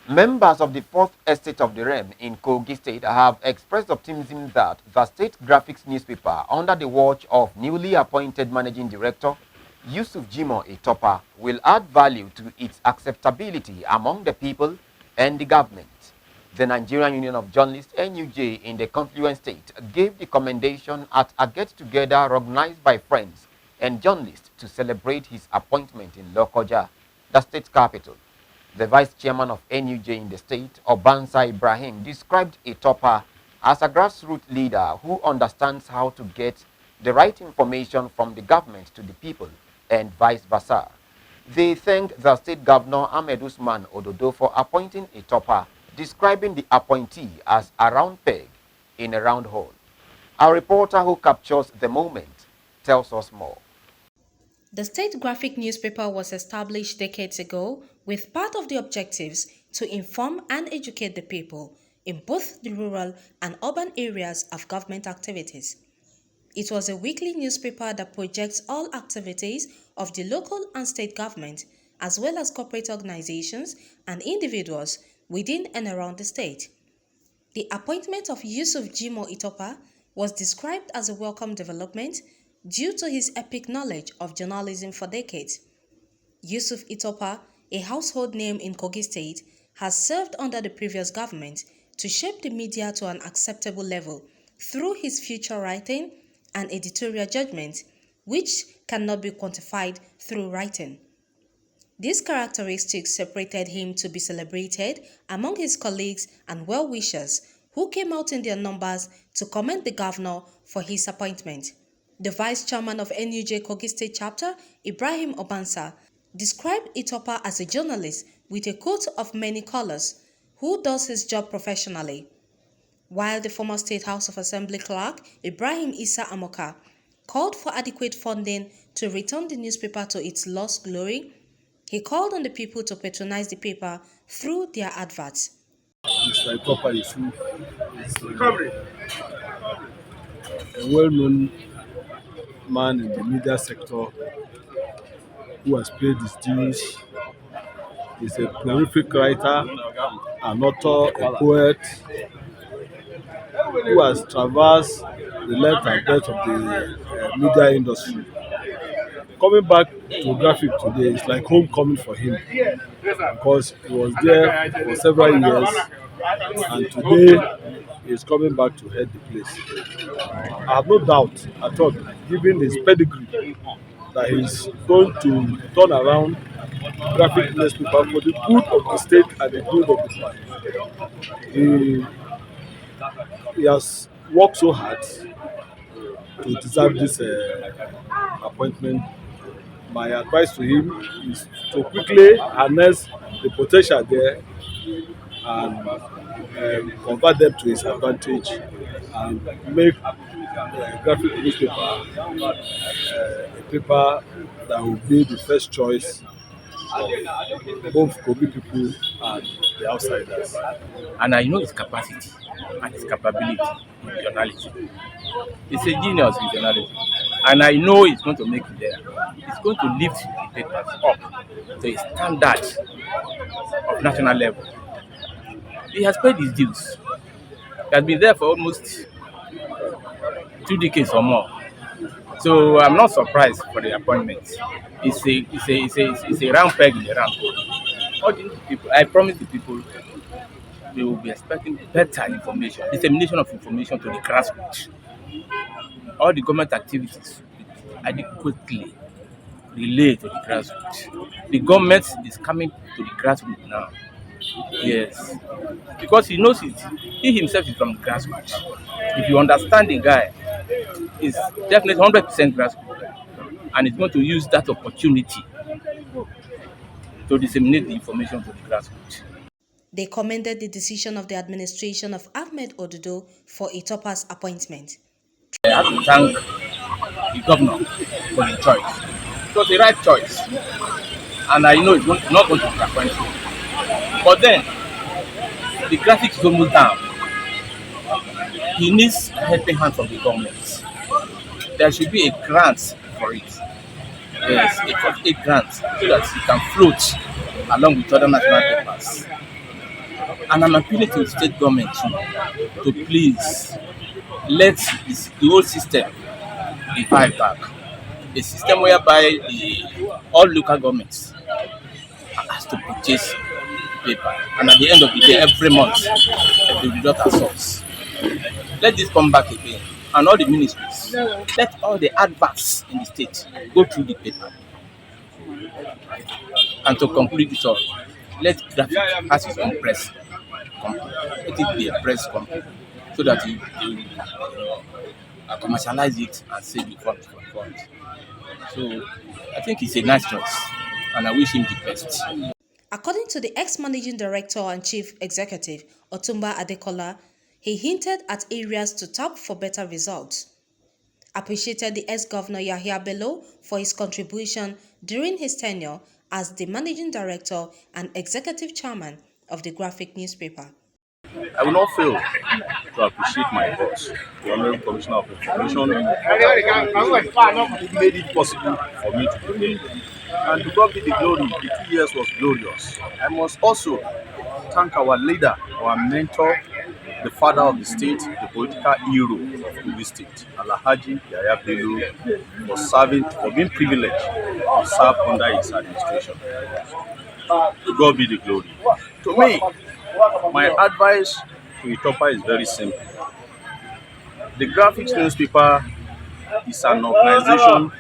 Members of the 4th Estate of the Realm in Kogi State have expressed optimism that the State Graohic Newspaper, under the watch of newly appointed Managing Director Yusuf Jimoh Itopa, will add value to its acceptability among the people and the government. The Nigerian Union of Journalists (NUJ) in the Confluent State gave the commendation at a get-together organized by friends and journalists to celebrate his appointment in Lokoja, the state capital. The vice chairman of NUJ in the state, Obansa Ibrahim, described Itopa as a grassroots leader who understands how to get the right information from the government to the people and vice versa. They thanked the state governor Ahmed Usman Ododo for appointing Itopa, describing the appointee as a round peg in a round hole. Our reporter who captures the moment tells us more. The State Graohic Newspaper was established decades ago with part of the objectives to inform and educate the people in both the rural and urban areas of government activities. It was a weekly newspaper that projects all activities of the local and state government, as well as corporate organizations and individuals within and around the state. The appointment of Yusuf Jimoh Itopa was described as a welcome development due to his epic knowledge of journalism for decades. Yusuf Itopa, a household name in Kogi State, has served under the previous government to shape the media to an acceptable level through his feature writing and editorial judgment, which cannot be quantified through writing. These characteristics separated him to be celebrated among his colleagues and well-wishers who came out in their numbers to commend the governor for his appointment. The vice chairman of NUJ Kogi State chapter, Ibrahim Obansa, described Itopa as a journalist with a coat of many colors who does his job professionally. While the former State House of Assembly clerk, Ibrahim Issa Amoka, called for adequate funding to return the newspaper to its lost glory, he called on the people to patronize the paper through their adverts. Mr. Itopa Yusuf is a well-known man in the media sector who has paid his dues. He's a prolific writer, an author, a poet who has traversed the length and breadth of the media industry. Coming back to Graphic today is like homecoming for him because he was there for several years and today he is coming back to head the place. I have no doubt at all, given his pedigree, that he's going to turn around Graphic newspaper for the good of the state and the good of the man. He has worked so hard to deserve this appointment. My advice to him is to quickly harness the potential there and convert them to his advantage and make Graphic newspaper a paper that will be the first choice of both Kogi people and the outsiders. And I know his capacity and his capability in journalism. He's a genius in journalism. And I know he's going to make it there. He's going to lift the papers up to a standard of national level. He has paid his dues. He has been there for almost 2 decades or more. So I'm not surprised for the appointment. It's a round peg in a round hole. All the people, I promise the people, they will be expecting better information, dissemination of information to the grassroots. All the government activities adequately relate to the grassroots. The government is coming to the grassroots now. Yes, because he knows it. He himself is from the grassroots. If you understand the guy, he's definitely 100% grassroots, and he's going to use that opportunity to disseminate the information to the grassroots. They commended the decision of the administration of Ahmed Ododo for Itopa's appointment. I have to thank the governor for the choice. It was the right choice, and I know it's not going to disappoint him. But then, the graphics is almost down. He needs a helping hand from the government. There should be a grant for it. Yes, a grant so that he can float along with other national papers. And I'm appealing to the state government to please let the whole system revive back. A system whereby all local governments has to purchase paper, and at the end of the day, every month, the result are source. Let this come back again, and all the ministries, let all the adverts in the state go through the paper. And to conclude it all, let graphic has its own press company. Let it be a press company so that you commercialize it and save the funds for funds. So I think it's a nice choice, and I wish him the best. According to the ex-managing director and chief executive, Otumba Adekola, he hinted at areas to tap for better results. Appreciated the ex-governor Yahya Bello for his contribution during his tenure as the managing director and executive chairman of the graphic newspaper. I will not fail to appreciate my boss, the Honorable Commissioner of Information. He made it possible for me to be here. And to God be the glory, the 2 years was glorious. I must also thank our leader, our mentor, the father of the state, the political hero of Kogi State, Alhaji Yahya Bello, for being privileged to serve under his administration. To God be the glory. To me, my advice to Itopa is very simple. The graphics newspaper is an organization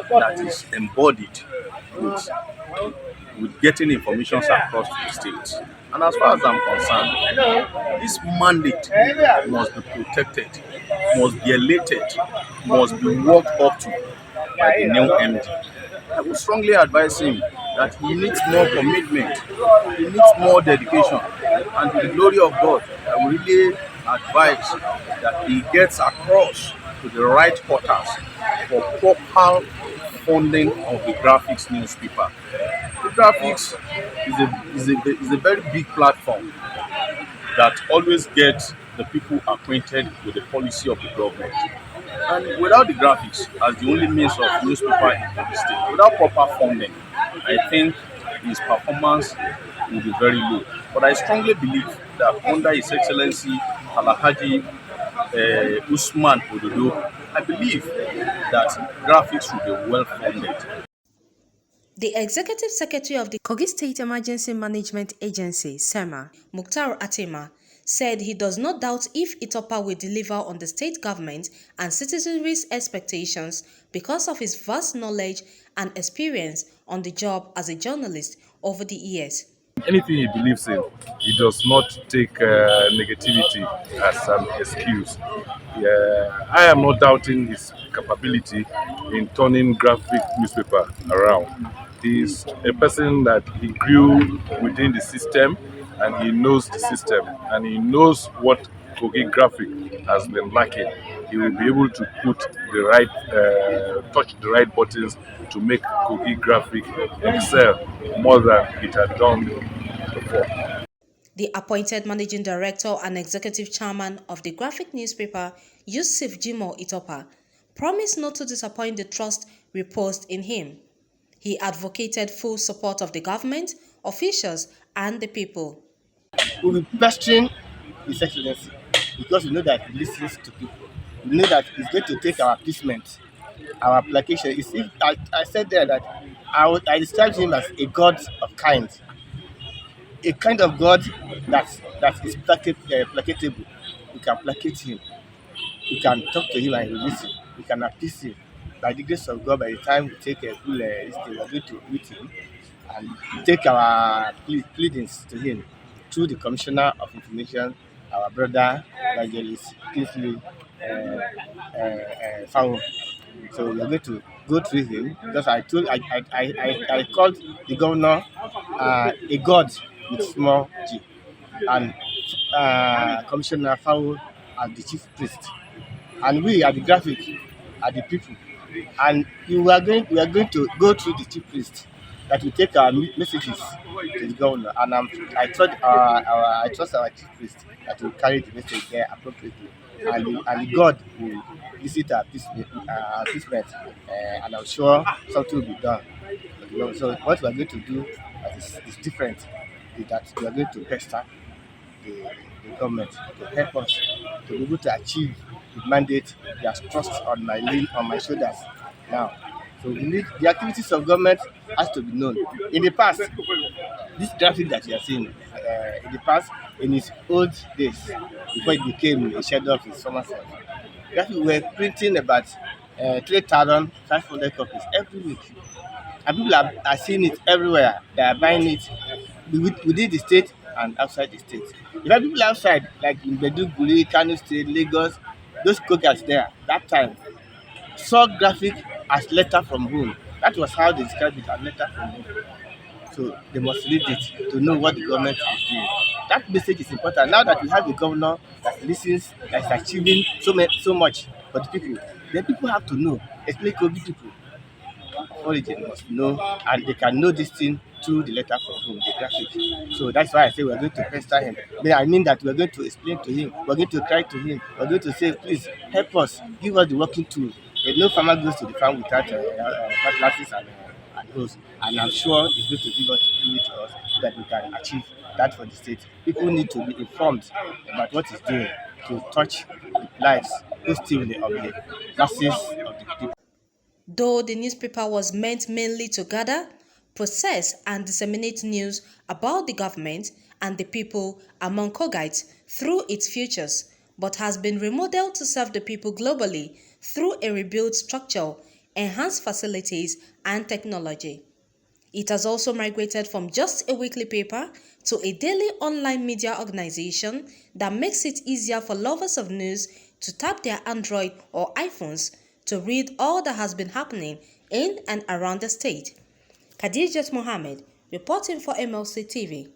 that is embodied with getting information across the state. And as far as I'm concerned, this mandate must be protected, must be elated, must be worked up to by the new MD. I would strongly advise him that he needs more commitment, he needs more dedication, and to the glory of God, I would really advise that he gets across to the right quarters for proper funding of the graphics newspaper. The graphics is a very big platform that always gets the people acquainted with the policy of the government. And without the graphics as the only means of newspaper in the state, without proper funding, I think his performance will be very low. But I strongly believe that under His Excellency Alhaji Usman Ododo, I believe that graphics will be well funded. The Executive Secretary of the Kogi State Emergency Management Agency, SEMA, Mukhtar Atima, said he does not doubt if Itopa will deliver on the state government and citizenry's expectations because of his vast knowledge and experience on the job as a journalist over the years. Anything he believes in, he does not take negativity as an excuse. I am not doubting his capability in turning graphic newspaper around. He's a person that he grew within the system, and he knows the system, and he knows what Kogi Graphic has been lacking. He will be able to put the right, touch the right buttons to make Kogi Graphic excel more than it had done before. The appointed managing director and executive chairman of the graphic newspaper, Yusuf Jimoh Itopa, promised not to disappoint the trust reposed in him. He advocated full support of the government, officials, and the people. We will be pestering His Excellency because we know that he listens to people. We know that he's going to take our appeasement, our application. You see, I said there that I described him as a God of kind, a kind of God that is placatable. We can placate him. We can talk to him and he will listen. We can appease him. By the grace of God, by the time we take a full this thing, we are going to meet him and take our pleadings to him through the Commissioner of Information, our brother, Evangelist Kingsley Fao. So we are going to go through him because I called the governor a god with small g, and Commissioner Fao as the chief priest, and we at the graphic are the people, and we are going to go through the chief priest that will take our messages to the governor, and I trust our chief priest that will carry the message there appropriately, and God will visit our appeasement, and I'm sure something will be done. So what we are going to do is different, is that we are going to pester, the government to help us to be able to achieve the mandate that thrust on my shoulders now. So we need the activities of government has to be known. In the past, this graphic that you are seeing, in the past, in its old days, before it became a shadow of its former self, graphic were printing about 3,500 copies every week. And people are seeing it everywhere. They are buying it within the state and outside the state. You have people outside, like in Beduguri, Kano State, Lagos, those cookers there, that time, saw graphic as letter from home. That was how they described it as letter from home. So they must read it to know what the government is doing. That message is important. Now that we have a governor that listens, that is achieving so much for the people, then people have to know, especially Kogi people. Origin must know, and they can know this thing through the letter from home, the graphic. So that's why I say we're going to pester him. I mean that we're going to explain to him, we're going to cry to him, we're going to say, please help us, give us the working tools. No farmer goes to the farm without cutlasses and hose, and I'm sure he's going to give it to us so that we can achieve that for the state. People need to be informed about what he's doing to touch the lives of the masses of the people. Though the newspaper was meant mainly to gather, process and disseminate news about the government and the people among Kogites through its futures, but has been remodeled to serve the people globally through a rebuilt structure, enhanced facilities and technology. It has also migrated from just a weekly paper to a daily online media organization that makes it easier for lovers of news to tap their Android or iPhones to read all that has been happening in and around the state. Khadijat Mohammed, reporting for MLC TV.